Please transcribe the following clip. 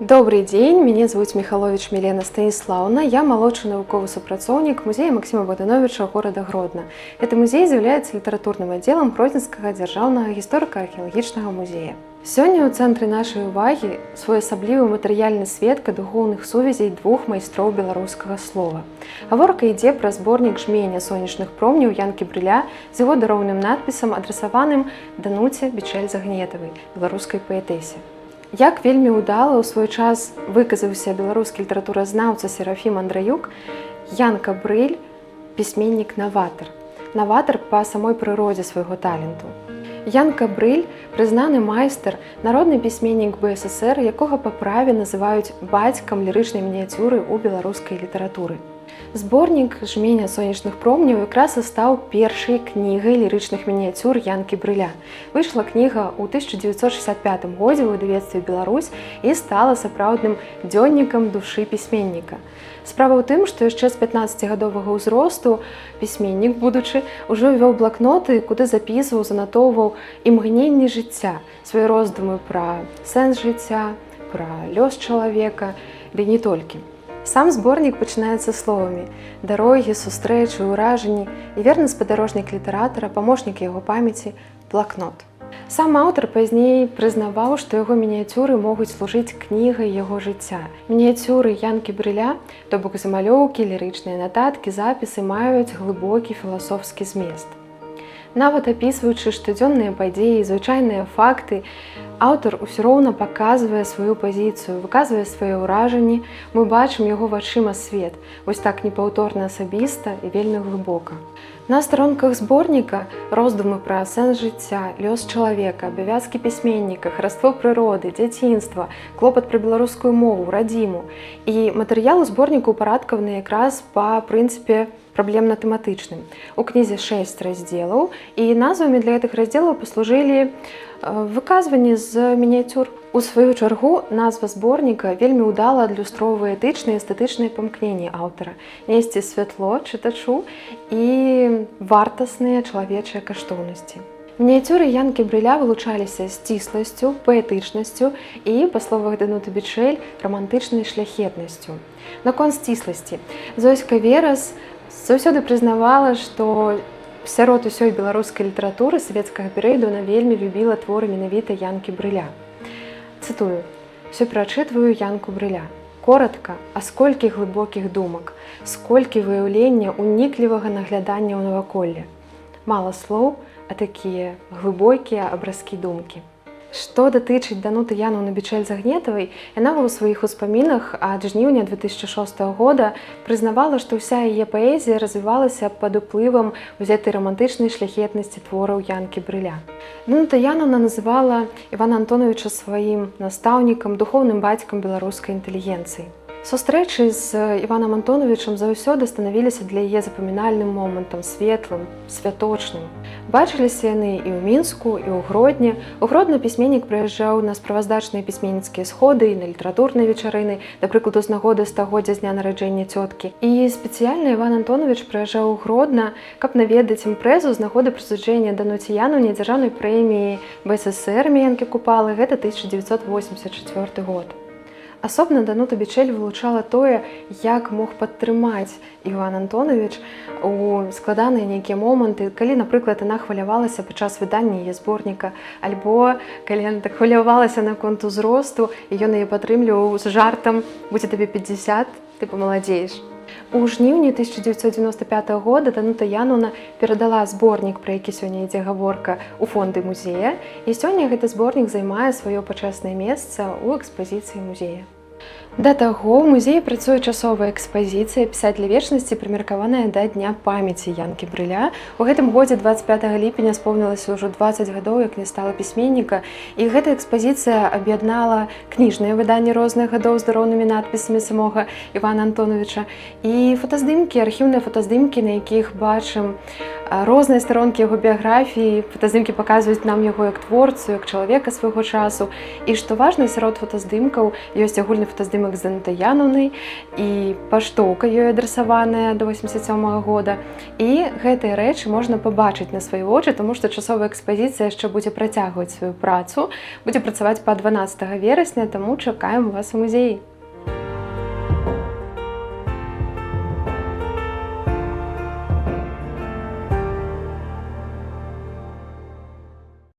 Добрый дзень, мяне звуць Михалович Мілена Станіслаўна, я малодшы навуковы супрацоўнік музея Максіма Богдановича горада Гродна. Гэты музей з'яўляецца літаратурным аддзелам Гродзенскага дзяржаўнага гісторыка-археалагічнага музея. Сёння ў цэнтры нашай увагі своеасаблівы матэрыяльны сведка духоўных сувязей двух майстроў беларускага слова. Гаворка ідзе пра зборнік жмення сонечных промняў Янкі Брыля з яго дароўным надпісам, адрасаваным Дануце Бичэль-Загнетавай, беларускай паэтэсе. Як вельмі ўдала ў свой час выказаўся беларускі літаратуразнаўца Серафім Андраюк, Янка Брыль – пісьменнік-наватар. Наватар па самой прыродзе свайго таленту. Янка Брыль – прызнаны майстар, народны пісьменнік БССР, якога па праве называюць бацькам лірычнай мініяцюры ў беларускай літаратуры. Зборнік жмення сонечных промняў якраз і стаў першай кнігай лірычных мініяцюр Янкі Брыля. Выйшла кніга ў 1965 годзе ў выдавецтве «Беларусь» і стала сапраўдным дзённікам душы пісьменніка. Справа ў тым, што яшчэ з 15-гадовага ўзросту пісьменнік, будучы, ужо вёў блакноты, куды запісваў, занатоўваў імгненні жыцця, свае роздумы пра сэнс жыцця, пра лёс чалавека, ды не толькі. Сам зборнік пачынаецца словамі «дарогі, сустрэчы, ўражанні» і верны спадарожнік літаратара, памочнік яго памяці, блакнот. Сам аўтар пазней прызнаваў, што яго мініяцюры могуць служыць кнігай яго жыцця. Мініяцюры Янкі Брыля, то бок замалёўкі, лірычныя нататкі, запісы маюць глыбокі філасофскі змест. Нават апісваючы штодзённыя падзеі, звычайныя факты, аўтар усё роўна паказвае сваю пазіцыю, выказвае свае ўражанні, мы бачым яго вачыма свет, вось так непаўторна асабіста і вельмі глыбока. На старонках зборніка роздумы пра сэнс жыцця, лёс чалавека, абавязкі пісьменніка, хараство прыроды, дзяцінства, клопат пра беларускую мову, радзіму. І матэрыял у зборніку ўпарадкаваны якраз па прынцыпе праблемна-тэматычным. У кнізе 6 раздзелаў, і назвамі для гэтых раздзелаў паслужылі выказванні з мініяцюр. У сваю чаргу назва зборніка вельмі ўдала адлюстроўвае этычныя і эстэтычныя памкненні аўтара, несці святло чытачу і вартасныя чалавечыя каштоўнасці. Мініяцюры Янкі Брыля вылучаліся сцісласцю, паэтычнасцю і, па словах Дануты Бичэль, рамантычнай шляхетнасцю. Наконт сцісласці. Зоська Верас заўсёды прызнавала, што сярод усёй беларускай літаратуры савецкага перыяду она вельмі любіла творы менавіта Янкі Брыля. Цытую: «Всё перачытваю Янку Брыля. Коратка, а сколькі глыбокіх думак, сколькі выяўлення уніклівага наглядання ў наваколле. Мала слоў, а такія глыбокія абразкі думкі». Што датычыць Дануты Яноўны Бичэль-Загнетавай, яна ў сваіх успамінах ад жніўня 2006 года прызнавала, што ўся яе паэзія развівалася пад уплывам узятай рамантычнай шляхетнасці твораў Янкі Брыля. Данута Яноўна называла Івана Антоновича сваім настаўнікам, духоўным бацькам беларускай інтэлігенцыі. Сустрэчы з Іванам Антоновичам заўсёды станавіліся для яе запамінальным момантам, светлым, святочным. Бачыліся яны і ў Мінску, і ў Гродні. У Гродна пісьменнік прыязджаў на справаздачныя пісьменніцкія сходы і на літаратурныя вечарыны, да прыкладу, з нагоды стагоддзя з дня нараджэння цёткі. І спецыяльна Іван Антонович прыязджаў у Гродна, каб наведаць імпрэзу з нагоды прысуджэння Дануце Яноўне дзяржаўнай прэміі БССР Янкі Купалы, гэта 1984 год. Асобна Данута Бичэль вылучала тое, як мог падтрымаць Іван Антонович у складаныя нейкія моманты, калі, напрыклад, яна хвалявалася падчас выдання яе зборніка, альбо калі яна так хвалявалася наконт узросту, і ён яе падтрымліваў з жартам «Будзе табе 50, ты памаладзееш». У жніўні 1995 года Данута Яноўна перадала зборнік, пра які сёння ідзе гаворка, у фонды музея, і сёння гэты зборнік займае сваё пачаснае месца ў экспазіцыі музея. Да таго, у музеі працуе часовая экспазіцыя «Пісаць для вечнасці», прымеркаваная да Дня памяці Янкі Брыля. У гэтым годзе 25 ліпеня споўнілася ўжо 20 гадоў, як не стала пісьменніка, і гэта экспазіцыя аб'яднала кніжныя выданні розных гадоў з дароўнымі надпісамі самога Івана Антоновича і фотаздымкі, архіўныя фотаздымкі, на якіх бачым розныя старонкі яго біяграфіі. Фотаздымкі паказваюць нам яго як творцу, як чалавека свайго часу. І што важна, сярод фотаздымкаў ёсць агульны фотаздымак здымак з Дантаянаўнай і паштоўка ёй адрасаваная да 87-го года. І гэтыя рэчы можна пабачыць на свае вочы, тому што часовая экспазіцыя яшчэ будзе працягваць сваю працу, будзе працаваць па 12 верасня, таму чакаем вас у музеі.